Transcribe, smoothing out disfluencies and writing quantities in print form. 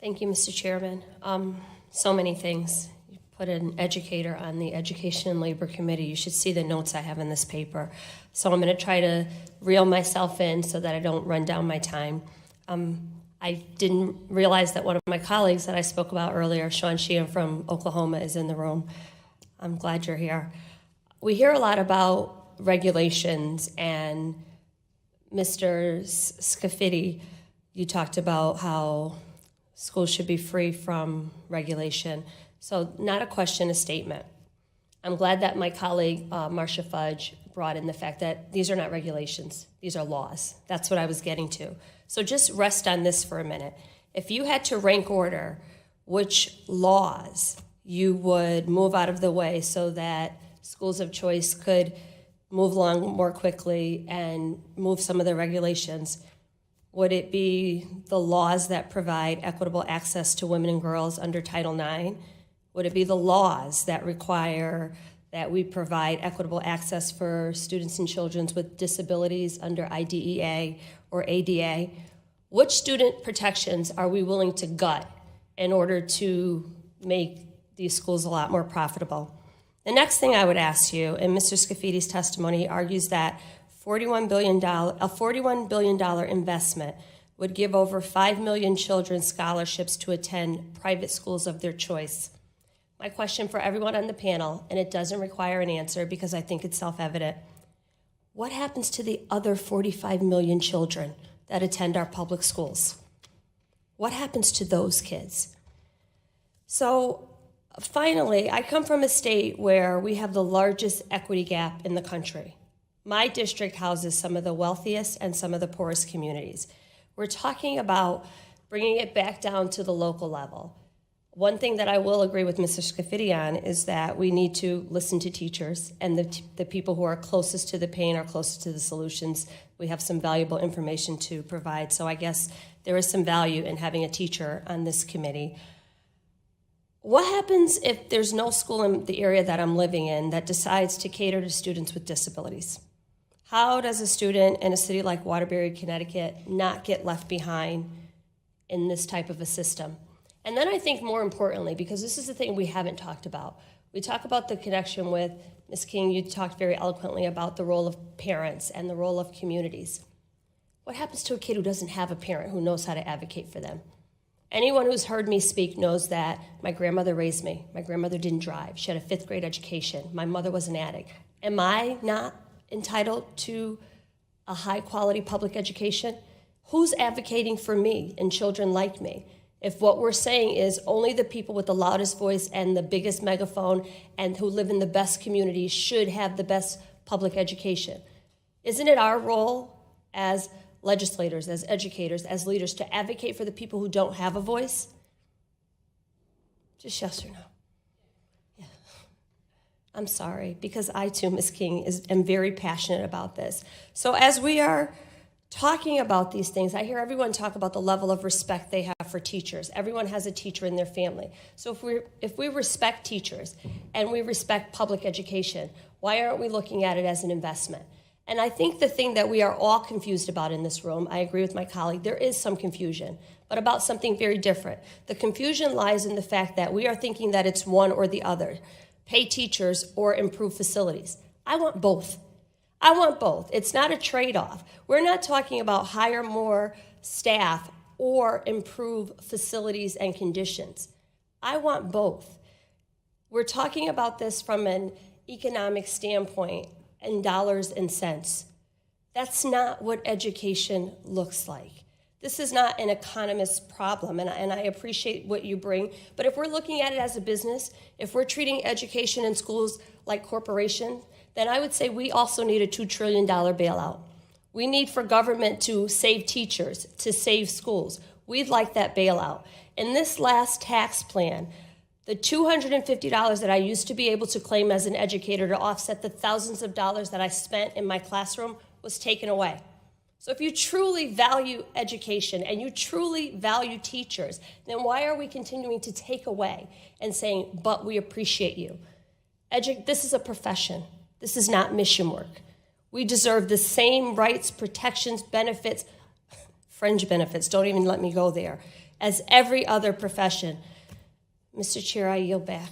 Thank you, Mr. Chairman. So many things. You put an educator on the Education and Labor Committee. You should see the notes I have in this paper. So I'm going to try to reel myself in so that I don't run down my time. I didn't realize that one of my colleagues that I spoke about earlier, Sean Sheehan from Oklahoma, is in the room. I'm glad you're here. We hear a lot about regulations, and Mr. Scafidi, you talked about how schools should be free from regulation. So not a question, a statement. I'm glad that my colleague, Marcia Fudge, brought in the fact that these are not regulations. These are laws. That's what I was getting to. So just rest on this for a minute. If you had to rank order which laws you would move out of the way so that schools of choice could move along more quickly and move some of the regulations, would it be the laws that provide equitable access to women and girls under Title IX? Would it be the laws that require that we provide equitable access for students and children with disabilities under IDEA or ADA? Which student protections are we willing to gut in order to make these schools a lot more profitable? The next thing I would ask you, in Mr. Scafidi's testimony, he argues that a $41 billion investment would give over 5 million children scholarships to attend private schools of their choice. My question for everyone on the panel, and it doesn't require an answer because I think it's self-evident, what happens to the other 45 million children that attend our public schools? What happens to those kids? So finally, I come from a state where we have the largest equity gap in the country. My district houses some of the wealthiest and some of the poorest communities. We're talking about bringing it back down to the local level. One thing that I will agree with Mr. Scafidi on is that we need to listen to teachers and the people who are closest to the pain are closest to the solutions. We have some valuable information to provide, so I guess there is some value in having a teacher on this committee. What happens if there's no school in the area that I'm living in that decides to cater to students with disabilities? How does a student in a city like Waterbury, Connecticut, not get left behind in this type of a system? And then I think more importantly, because this is the thing we haven't talked about, we talk about the connection with, Ms. King, you talked very eloquently about the role of parents and the role of communities. What happens to a kid who doesn't have a parent who knows how to advocate for them? Anyone who's heard me speak knows that my grandmother raised me. My grandmother didn't drive. She had a 5th grade education. My mother was an addict. Am I not entitled to a high-quality public education? Who's advocating for me and children like me? If what we're saying is only the people with the loudest voice and the biggest megaphone and who live in the best communities should have the best public education, isn't it our role as legislators, as educators, as leaders to advocate for the people who don't have a voice? Just yes or no. Yeah. I'm sorry, because I too, Ms. King, am very passionate about this. So as we are talking about these things, I hear everyone talk about the level of respect they have for teachers. Everyone has a teacher in their family. So if we respect teachers and we respect public education, why aren't we looking at it as an investment? And I think the thing that we are all confused about in this room, I agree with my colleague, there is some confusion, but about something very different. The confusion lies in the fact that we are thinking that it's one or the other, pay teachers or improve facilities. I want both. I want both. It's not a trade-off. We're not talking about hire more staff or improve facilities and conditions. I want both. We're talking about this from an economic standpoint and dollars and cents. That's not what education looks like. This is not an economist's problem, and I appreciate what you bring, but if we're looking at it as a business, if we're treating education and schools like corporations, then I would say we also need a $2 trillion bailout. We need for government to save teachers, to save schools. We'd like that bailout. In this last tax plan, the $250 that I used to be able to claim as an educator to offset the thousands of dollars that I spent in my classroom was taken away. So if you truly value education and you truly value teachers, then why are we continuing to take away and saying, but we appreciate you? This is a profession. This is not mission work. We deserve the same rights, protections, benefits, fringe benefits. Don't even let me go there. As every other profession. Mr. Chair, I yield back.